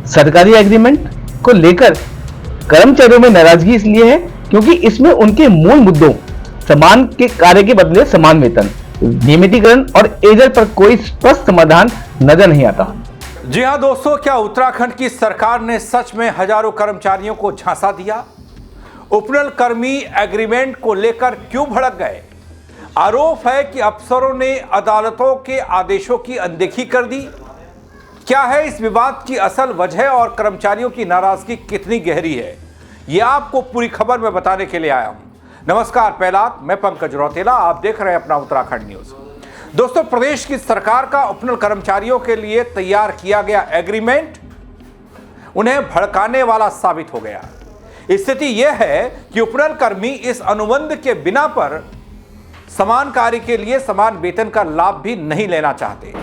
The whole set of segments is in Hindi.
सरकारी एग्रीमेंट को लेकर कर्मचारियों में नाराजगी इसलिए है क्योंकि इसमें उनके मूल मुद्दों समान के कार्य के बदले समान वेतन, नियमितीकरण और एजर पर कोई स्पष्ट समाधान नजर नहीं आता। जी हां दोस्तों, क्या उत्तराखंड की सरकार ने सच में हजारों कर्मचारियों को झांसा दिया? उपनल कर्मी एग्रीमेंट को लेकर क्यों भड़क गए? आरोप है कि अफसरों ने अदालतों के आदेशों की अनदेखी कर दी। क्या है इस विवाद की असल वजह और कर्मचारियों की नाराजगी कितनी गहरी है, यह आपको पूरी खबर में बताने के लिए आया हूं। नमस्कार पहलात, मैं पंकज रौतेला, आप देख रहे हैं अपना उत्तराखंड न्यूज। दोस्तों, प्रदेश की सरकार का उपनल कर्मचारियों के लिए तैयार किया गया एग्रीमेंट उन्हें भड़काने वाला साबित हो गया। स्थिति यह है कि उपनल कर्मी इस अनुबंध के बिना पर समान कार्य के लिए समान वेतन का लाभ भी नहीं लेना चाहते।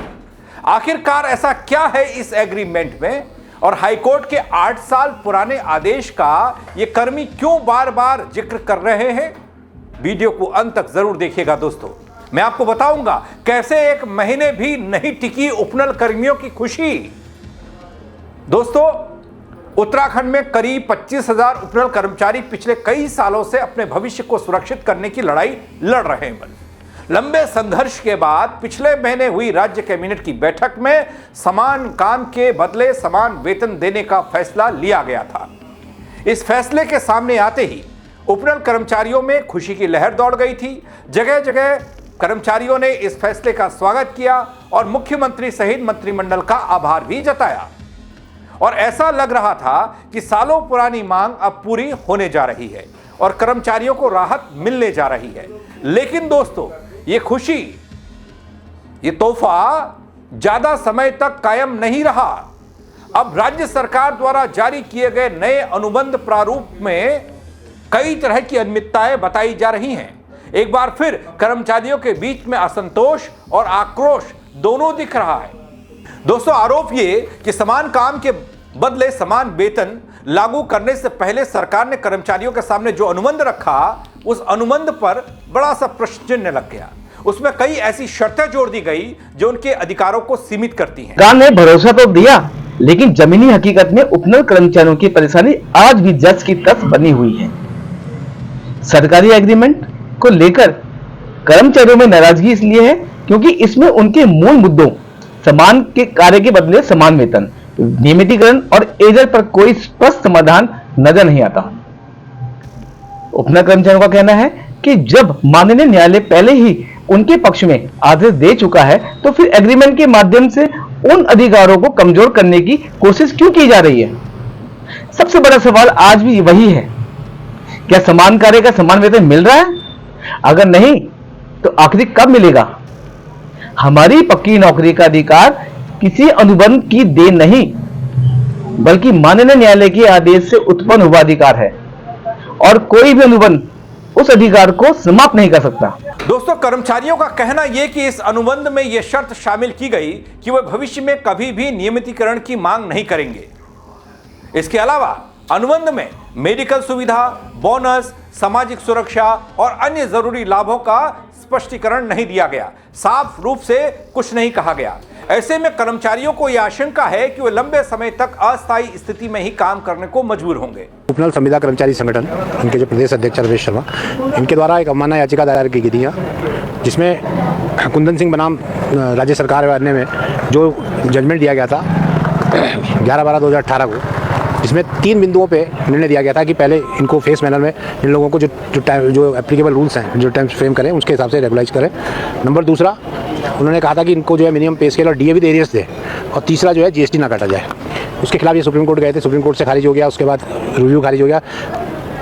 आखिरकार ऐसा क्या है इस एग्रीमेंट में और हाईकोर्ट के 8 साल पुराने आदेश का ये कर्मी क्यों बार बार जिक्र कर रहे हैं? वीडियो को अंत तक जरूर देखिएगा दोस्तों। मैं आपको बताऊंगा कैसे एक महीने भी नहीं टिकी उपनल कर्मियों की खुशी। दोस्तों, उत्तराखंड में करीब 25,000 उपनल कर्मचारी पिछले कई सालों से अपने भविष्य को सुरक्षित करने की लड़ाई लड़ रहे हैं। लंबे संघर्ष के बाद पिछले महीने हुई राज्य कैबिनेट की बैठक में समान काम के बदले समान वेतन देने का फैसला लिया गया था। इस फैसले के सामने आते ही उपनल कर्मचारियों में खुशी की लहर दौड़ गई थी। जगह जगह कर्मचारियों ने इस फैसले का स्वागत किया और मुख्यमंत्री सहित मंत्रिमंडल का आभार भी जताया। और ऐसा लग रहा था कि सालों पुरानी मांग अब पूरी होने जा रही है और कर्मचारियों को राहत मिलने जा रही है। लेकिन दोस्तों, ये खुशी, ये तोहफा ज्यादा समय तक कायम नहीं रहा। अब राज्य सरकार द्वारा जारी किए गए नए अनुबंध प्रारूप में कई तरह की अनियमितताएं बताई जा रही हैं। एक बार फिर कर्मचारियों के बीच में असंतोष और आक्रोश दोनों दिख रहा है। दोस्तों, आरोप ये कि समान काम के बदले समान वेतन लागू करने से पहले सरकार ने कर्मचारियों के सामने जो अनुबंध रखा, उस अनुबंध पर बड़ा सा प्रश्न चिन्ह लग गया। उसमें कई ऐसी शर्तें जोड़ दी गई जो उनके अधिकारों को सीमित करती हैं। सरकार ने भरोसा तो दिया, लेकिन जमीनी हकीकत में उपनल कर्मचारियों की परेशानी आज भी जस की तस बनी हुई है। सरकारी एग्रीमेंट को लेकर कर्मचारियों में नाराजगी इसलिए है क्योंकि इसमें उनके मूल मुद्दों समान के कार्य के बदले समान वेतन, नियमितीकरण और एजर पर कोई स्पष्ट समाधान नजर नहीं आता। उपनल कर्मचारियों का कहना है कि जब माननीय न्यायालय पहले ही उनके पक्ष में आदेश दे चुका है, तो फिर एग्रीमेंट के माध्यम से उन अधिकारों को कमजोर करने की कोशिश क्यों की जा रही है? सबसे बड़ा सवाल आज भी वही है, क्या समान कार्य का समान वेतन मिल रहा है? अगर नहीं, तो आखिर कब मिलेगा? हमारी पक्की नौकरी का अधिकार किसी अनुबंध की देन नहीं, बल्कि माननीय न्यायालय के आदेश से उत्पन्न हुआ अधिकार है और कोई भी अनुबंध उस अधिकार को समाप्त नहीं कर सकता। दोस्तों, कर्मचारियों का कहना यह कि इस अनुबंध में यह शर्त शामिल की गई कि वे भविष्य में कभी भी नियमितीकरण की मांग नहीं करेंगे। इसके अलावा अनुबंध में मेडिकल सुविधा, बोनस, सामाजिक सुरक्षा और अन्य जरूरी लाभों का स्पष्टीकरण नहीं दिया गया। साफ रूप से कुछ नहीं कहा गया। ऐसे में कर्मचारियों को यह आशंका है कि वे लंबे समय तक अस्थायी स्थिति में ही काम करने को मजबूर होंगे। उपनल संविदा कर्मचारी संगठन, इनके जो प्रदेश अध्यक्ष रमेश शर्मा, इनके द्वारा एक अवमानना याचिका दायर की गई थी, जिसमें कुंदन सिंह बनाम राज्य सरकार अन्य में जो जजमेंट दिया गया था 11/12/2018 को, जिसमें 3 बिंदुओं पे निर्णय दिया गया था कि पहले इनको फेस मैनर में इन लोगों को जो एप्लीकेबल रूल्स हैं, जो टर्म्स फ्रेम करें, उसके हिसाब से रेगुलाइज करें। नंबर दूसरा, उन्होंने कहा था कि इनको जो है मिनिमम पे स्केल और डीए भी एरियस दे, और तीसरा जो है जीएसटी ना काटा जाए। उसके खिलाफ ये सुप्रीम कोर्ट गए थे, सुप्रीम कोर्ट से खारिज हो गया। उसके बाद रिव्यू खारिज हो गया।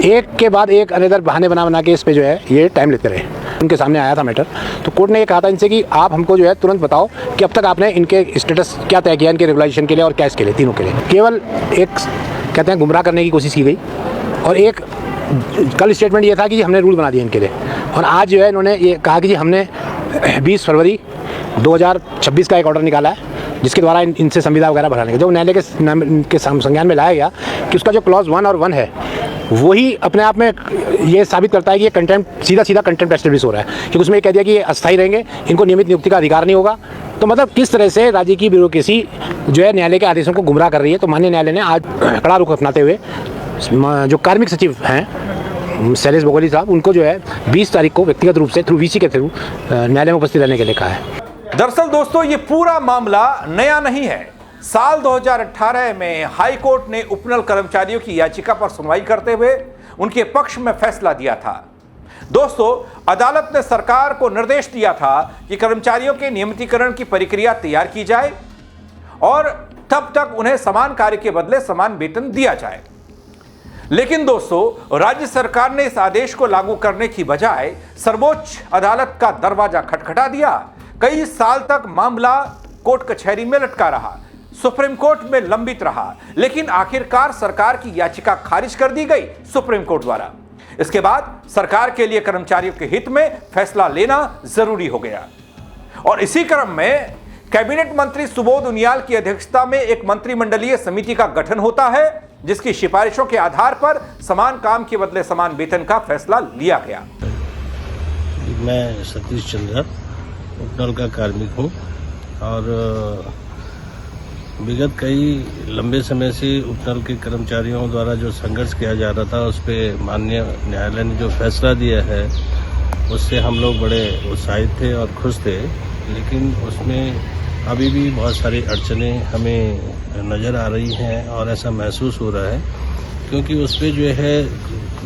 एक के बाद एक अनदर बहाने बना के इस पे जो है ये टाइम लेते रहे। उनके सामने आया था मैटर, तो कोर्ट ने ये कहा था इनसे कि आप हमको जो है तुरंत बताओ कि अब तक आपने इनके स्टेटस क्या तय किया, इनके रेगुलाइजेशन के लिए और क्या इसके लिए, तीनों के लिए। केवल एक कहते हैं गुमराह करने की कोशिश की गई, और एक कल स्टेटमेंट ये था कि हमने रूल बना दिए इनके लिए, और आज जो है इन्होंने ये कहा कि जी हमने 20 फरवरी 2026 का एक ऑर्डर निकाला है, जिसके द्वारा इनसे संविदा वगैरह बढ़ाने का, जो न्यायालय के संज्ञान में लाया गया कि उसका जो क्लॉज 1 और 1 है, वही अपने आप में ये साबित करता है कि ये कंटेम्प्ट सीधा कंटेम्प्ट एस्टेब्लिश हो रहा है, क्योंकि उसमें ये कह दिया कि ये अस्थायी रहेंगे, इनको नियमित नियुक्ति का अधिकार नहीं होगा, तो मतलब किस तरह से राज्य की ब्यूरोक्रेसी जो है न्यायालय के आदेशों को गुमराह कर रही है। तो माननीय न्यायालय ने आज कड़ा रुख अपनाते हुए जो कार्मिक सचिव हैं शैलेश बगोली साहब, उनको जो है 20 तारीख को व्यक्तिगत रूप से थ्रू वीसी के थ्रू न्यायालय में उपस्थित रहने के लिए कहा है। दरअसल दोस्तों, ये पूरा मामला नया नहीं है। साल 2018 में हाई कोर्ट ने उपनल कर्मचारियों की याचिका पर सुनवाई करते हुए उनके पक्ष में फैसला दिया था। दोस्तों, अदालत ने सरकार को निर्देश दिया था कि कर्मचारियों के नियमितीकरण की प्रक्रिया तैयार की जाए और तब तक उन्हें समान कार्य के बदले समान वेतन दिया जाए। लेकिन दोस्तों, राज्य सरकार ने इस आदेश को लागू करने की बजाय सर्वोच्च अदालत का दरवाजा खटखटा दिया। कई साल तक मामला कोर्ट कचहरी में लटका रहा, सुप्रीम कोर्ट में लंबित रहा, लेकिन आखिरकार सरकार की याचिका खारिज कर दी गई सुप्रीम कोर्ट द्वारा। इसके बाद सरकार के लिए कर्मचारियों के हित में फैसला लेना जरूरी हो गया और इसी क्रम में कैबिनेट मंत्री सुबोध उनियाल की अध्यक्षता में एक मंत्रिमंडलीय समिति का गठन होता है, जिसकी सिफारिशों के आधार पर समान काम के बदले समान वेतन का फैसला लिया गया। मैं सतीश चंद्र उपनल का कार्मिक हूँ और विगत कई लंबे समय से उपनल के कर्मचारियों द्वारा जो संघर्ष किया जा रहा था, उस पर माननीय न्यायालय ने जो फैसला दिया है उससे हम लोग बड़े उत्साहित थे और खुश थे। लेकिन उसमें अभी भी बहुत सारी अड़चनें हमें नज़र आ रही हैं और ऐसा महसूस हो रहा है, क्योंकि उस पर जो है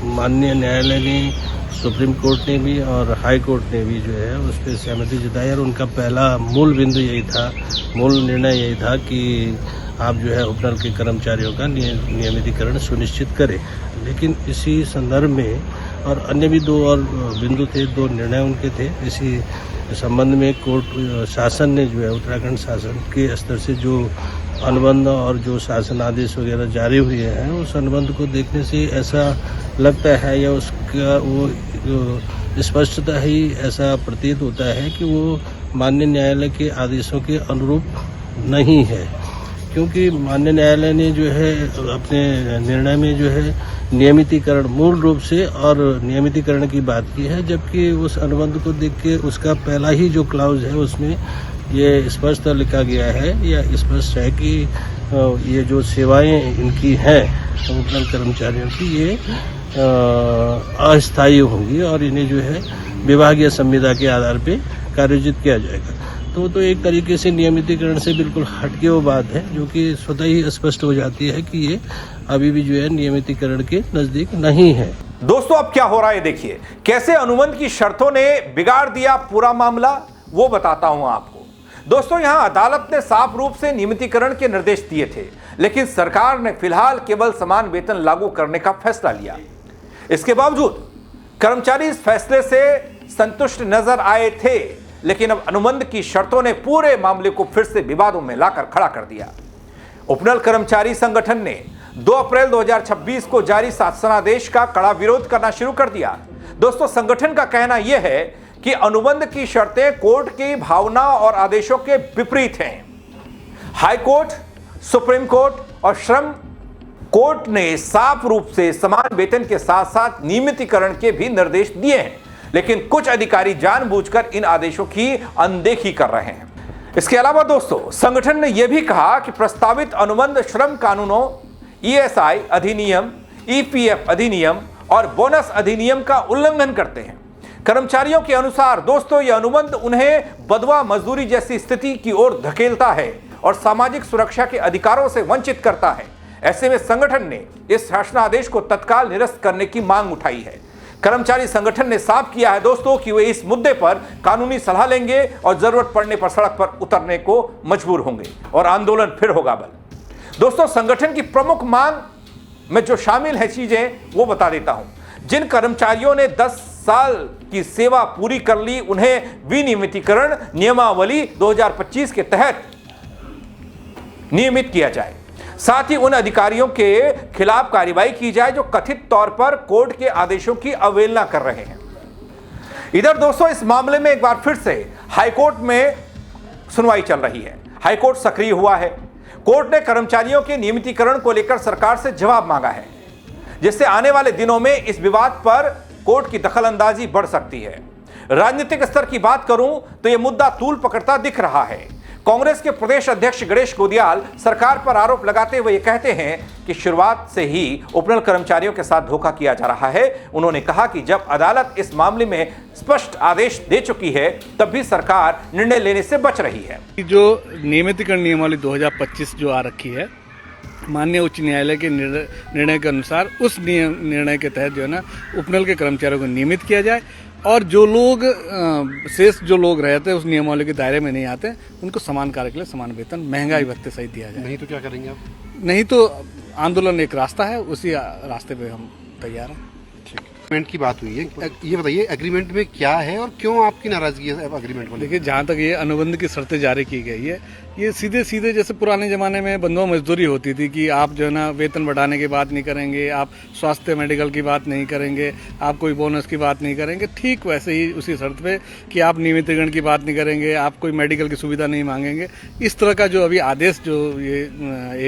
माननीय न्यायालय ने, सुप्रीम कोर्ट ने भी और हाई कोर्ट ने भी जो है उस पर सहमति जताई और उनका पहला मूल बिंदु यही था, मूल निर्णय यही था कि आप जो है उपनल के कर्मचारियों का नियमितीकरण सुनिश्चित करें। लेकिन इसी संदर्भ में और अन्य भी दो और बिंदु थे, दो निर्णय उनके थे। इसी संबंध में कोर्ट शासन ने जो है उत्तराखंड शासन के स्तर से जो अनुबंध और जो शासन आदेश वगैरह जारी हुए हैं, उस अनुबंध को देखने से ऐसा लगता है या उसका वो स्पष्टता ही ऐसा प्रतीत होता है कि वो माननीय न्यायालय के आदेशों के अनुरूप नहीं है। क्योंकि माननीय न्यायालय ने जो है अपने निर्णय में जो है नियमितीकरण मूल रूप से और नियमितीकरण की बात की है, जबकि उस अनुबंध को देख के उसका पहला ही जो क्लाउज है उसमें ये स्पष्ट लिखा गया है या स्पष्ट है कि ये जो सेवाएं इनकी हैं उपनल कर्मचारियों की, ये अस्थायी होंगी और इन्हें जो है विभागीय संविदा के आधार पे कार्योजित किया जाएगा। तो एक तरीके से नियमितीकरण से बिल्कुल हटके वो बात है, जो कि स्वतः ही स्पष्ट हो जाती है कि ये अभी भी जो है नियमितीकरण के नजदीक नहीं है। दोस्तों, अब क्या हो रहा है देखिए, कैसे अनुबंध की शर्तों ने बिगाड़ दिया पूरा मामला, वो बताता हूं आपको। दोस्तों, यहां अदालत ने साफ रूप से नियमितीकरण के निर्देश दिए थे, लेकिन सरकार ने फिलहाल केवल समान वेतन लागू करने का फैसला लिया। इसके बावजूद कर्मचारी इस फैसले से संतुष्ट नजर आए थे, लेकिन अब अनुबंध की शर्तों ने पूरे मामले को फिर से विवादों में लाकर खड़ा कर दिया। उपनल कर्मचारी संगठन ने 2 अप्रैल 2026 को जारी शासनादेश का कड़ा विरोध करना शुरू कर दिया। दोस्तों, संगठन का कहना यह है कि अनुबंध की शर्तें कोर्ट की भावना और आदेशों के विपरीत हैं। हाई कोर्ट, सुप्रीम कोर्ट और श्रम कोर्ट ने साफ रूप से समान वेतन के साथ साथ नियमितीकरण के भी निर्देश दिए हैं, लेकिन कुछ अधिकारी जानबूझकर इन आदेशों की अनदेखी कर रहे हैं। इसके अलावा दोस्तों, संगठन ने यह भी कहा कि प्रस्तावित अनुबंध श्रम कानूनों, ईएसआई अधिनियम, ईपीएफ अधिनियम और बोनस अधिनियम का उल्लंघन करते हैं। कर्मचारियों के अनुसार दोस्तों, यह अनुबंध उन्हें बदवा मजदूरी जैसी स्थिति की ओर धकेलता है और सामाजिक सुरक्षा के अधिकारों से वंचित करता है। ऐसे में संगठन ने इस शासनादेश को तत्काल निरस्त करने की मांग उठाई है। कर्मचारी संगठन ने साफ किया है दोस्तों कि वे इस मुद्दे पर कानूनी सलाह लेंगे और जरूरत पड़ने पर सड़क पर उतरने को मजबूर होंगे और आंदोलन फिर होगा बल। दोस्तों, संगठन की प्रमुख मांग में जो शामिल है चीजें वो बता देता हूं। जिन कर्मचारियों ने 10 साल की सेवा पूरी कर ली, उन्हें विनियमितीकरण नियमावली 2025 के तहत नियमित किया जाए। साथ ही उन अधिकारियों के खिलाफ कार्रवाई की जाए जो कथित तौर पर कोर्ट के आदेशों की अवहेलना कर रहे हैं। इधर दोस्तों, इस मामले में एक बार फिर से हाईकोर्ट में सुनवाई चल रही है। हाईकोर्ट सक्रिय हुआ है। कोर्ट ने कर्मचारियों के नियमितीकरण को लेकर सरकार से जवाब मांगा है, जिससे आने वाले दिनों में इस विवाद पर कोर्ट की दखलंदाजी बढ़ सकती है। राजनीतिक स्तर की बात करूं तो यह मुद्दा तूल पकड़ता दिख रहा है। कांग्रेस के प्रदेश अध्यक्ष गणेश गोदियाल सरकार पर आरोप लगाते हुए कहते हैं कि शुरुआत से ही उपनल कर्मचारियों के साथ धोखा किया जा रहा है। उन्होंने कहा कि जब अदालत इस मामले में स्पष्ट आदेश दे चुकी है तब भी सरकार निर्णय लेने से बच रही है। जो नियमितीकरण नियमावली 2025 जो आ रखी है माननीय उच्च न्यायालय के निर्णय के अनुसार, उस निर्णय के तहत जो है ना उपनल के कर्मचारियों को नियमित किया जाए और जो लोग शेष जो लोग रहते हैं उस नियमावली के दायरे में नहीं आते उनको समान कार्य के लिए समान वेतन, महंगाई भत्ते सहित दिया जाए। नहीं तो क्या करेंगे आप? नहीं तो आंदोलन एक रास्ता है, उसी रास्ते पे हम तैयार हैं। एग्रीमेंट की बात हुई है, ये बताइए एग्रीमेंट में क्या है और क्यों आपकी नाराजगी है एग्रीमेंट को? देखिए, जहाँ तक ये अनुबंध की शर्तें जारी की गई है, ये सीधे सीधे जैसे पुराने ज़माने में बंधुआ मजदूरी होती थी कि आप जो है ना वेतन बढ़ाने की बात नहीं करेंगे, आप स्वास्थ्य मेडिकल की बात नहीं करेंगे, आप कोई बोनस की बात नहीं करेंगे, ठीक वैसे ही उसी शर्त पे कि आप नियमितीकरण की बात नहीं करेंगे, आप कोई मेडिकल की सुविधा नहीं मांगेंगे। इस तरह का जो अभी आदेश जो ये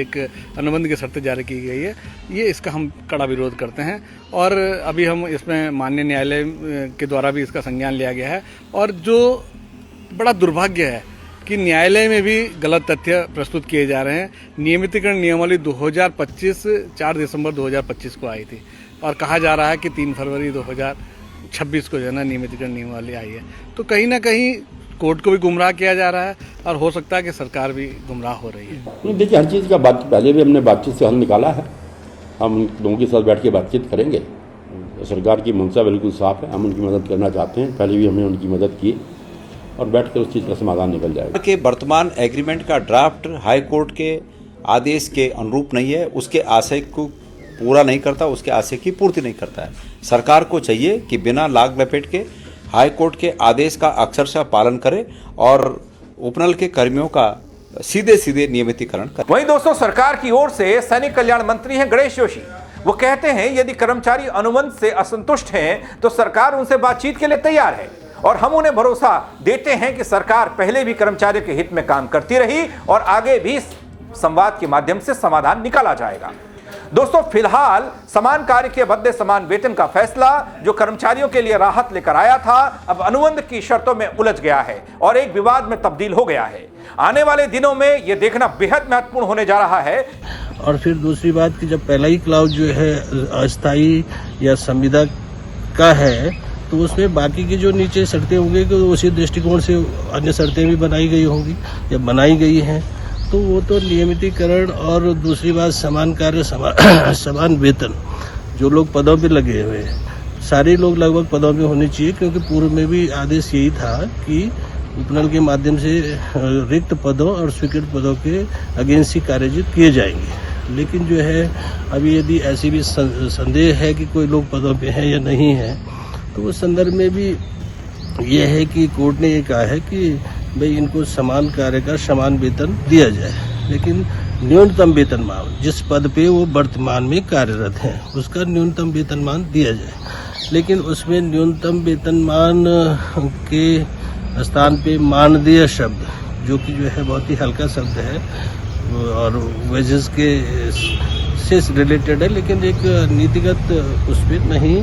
एक अनुबंध की शर्तें जारी की गई है, ये इसका हम कड़ा विरोध करते हैं और अभी हम इसमें माननीय न्यायालय के द्वारा भी इसका संज्ञान लिया गया है। और जो बड़ा दुर्भाग्य है कि न्यायालय में भी गलत तथ्य प्रस्तुत किए जा रहे हैं। नियमितीकरण नियमावली 2025 4 दिसंबर 2025 को आई थी और कहा जा रहा है कि 3 फरवरी 2026 को जो है ना नियमितीकरण नियमावली आई है। तो कहीं ना कहीं कोर्ट को भी गुमराह किया जा रहा है और हो सकता है कि सरकार भी गुमराह हो रही है। देखिए, हर चीज़ का बात पहले भी हमने बातचीत से हल निकाला है। हम दोनों के साथ बैठ के बातचीत करेंगे। सरकार की मंशा बिल्कुल साफ है, हम उनकी मदद करना चाहते हैं। पहले भी हमने उनकी मदद की और बैठ कर उस चीज़ का समाधान निकल जाएगा। कि वर्तमान एग्रीमेंट का ड्राफ्ट हाई कोर्ट के आदेश के अनुरूप नहीं है, उसके आशय को पूरा नहीं करता, उसके आशय की पूर्ति नहीं करता है। सरकार को चाहिए कि बिना लाग लपेट के हाई कोर्ट के आदेश का अक्षरशः पालन करे और उपनल के कर्मियों का सीधे सीधे नियमितीकरण करे। वहीं दोस्तों, सरकार की ओर से सैनिक कल्याण मंत्री हैं गणेश जोशी। वो कहते हैं यदि कर्मचारी अनुबंध से असंतुष्ट हैं तो सरकार उनसे बातचीत के लिए तैयार है और हम उन्हें भरोसा देते हैं कि सरकार पहले भी कर्मचारियों के हित में काम करती रही और आगे भी संवाद के माध्यम से समाधान निकाला जाएगा। दोस्तों, फिलहाल समान कार्य के बदले समान वेतन का फैसला जो कर्मचारियों के लिए राहत लेकर आया था, अब अनुबंध की शर्तों में उलझ गया है और एक विवाद में तब्दील हो गया है। आने वाले दिनों में यह देखना बेहद महत्वपूर्ण होने जा रहा है। और फिर दूसरी बात कि जब पहला ही क्लाउज जो है अस्थायी या संविदा का है तो उसमें बाकी की जो नीचे शर्तें होंगी तो उसी दृष्टिकोण से अन्य शर्तें भी बनाई गई होंगी या बनाई गई हैं, तो वो तो नियमितीकरण और दूसरी बात समान कार्य समान वेतन, जो लोग पदों पे लगे हुए हैं सारे लोग लगभग पदों पे होने चाहिए, क्योंकि पूर्व में भी आदेश यही था कि उपनल के माध्यम से रिक्त पदों और स्वीकृत पदों के अगेंस्ट ही कार्य किए जाएंगे। लेकिन जो है अभी यदि ऐसी भी संदेह है कि कोई लोग पदों पे हैं या नहीं है, तो उस संदर्भ में भी यह है कि कोर्ट ने ये कहा है कि भाई इनको समान कार्य का समान वेतन दिया जाए, लेकिन न्यूनतम वेतनमान जिस पद पे वो वर्तमान में कार्यरत हैं उसका न्यूनतम वेतनमान दिया जाए। लेकिन उसमें न्यूनतम वेतनमान के स्थान पे मानदेय शब्द, जो कि जो है बहुत ही हल्का शब्द है और वेजेस के से रिलेटेड है, लेकिन एक नीतिगत उस पर नहीं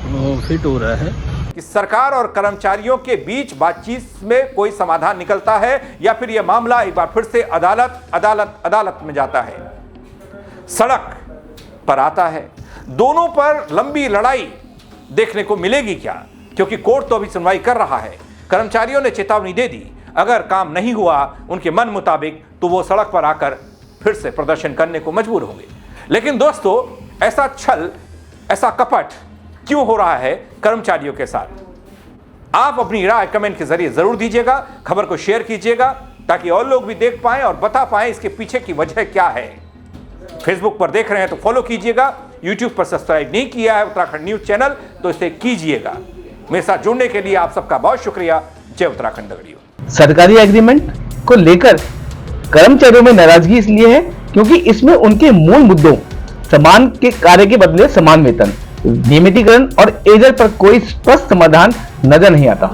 वो फिट हो रहा है कि सरकार और कर्मचारियों के बीच बातचीत में कोई समाधान निकलता है या फिर यह मामला एक बार फिर से अदालत में जाता है, सड़क पर आता है। दोनों पर लंबी लड़ाई देखने को मिलेगी क्या? क्योंकि कोर्ट तो अभी सुनवाई कर रहा है। कर्मचारियों ने चेतावनी दे दी, अगर काम नहीं हुआ उनके मन मुताबिक तो वो सड़क पर आकर फिर से प्रदर्शन करने को मजबूर होंगे। लेकिन दोस्तों, ऐसा छल, ऐसा कपट क्यों हो रहा है कर्मचारियों के साथ? आप अपनी राय कमेंट के जरिए जरूर दीजिएगा, खबर को शेयर कीजिएगा ताकि और लोग भी देख पाएं और बता पाएं इसके पीछे की वजह क्या है। फेसबुक पर देख रहे हैं तो फॉलो कीजिएगा, यूट्यूब पर सब्सक्राइब नहीं किया है उत्तराखंड न्यूज चैनल तो इसे कीजिएगा। मेरे साथ जुड़ने के लिए आप सबका बहुत शुक्रिया। जय उत्तराखंड दगड़ियों। सरकारी एग्रीमेंट को लेकर कर्मचारियों में नाराजगी इसलिए है क्योंकि इसमें उनके मूल मुद्दों समान के कार्य के बदले समान वेतन, नियमितीकरण और एजर पर कोई स्पष्ट समाधान नजर नहीं आता।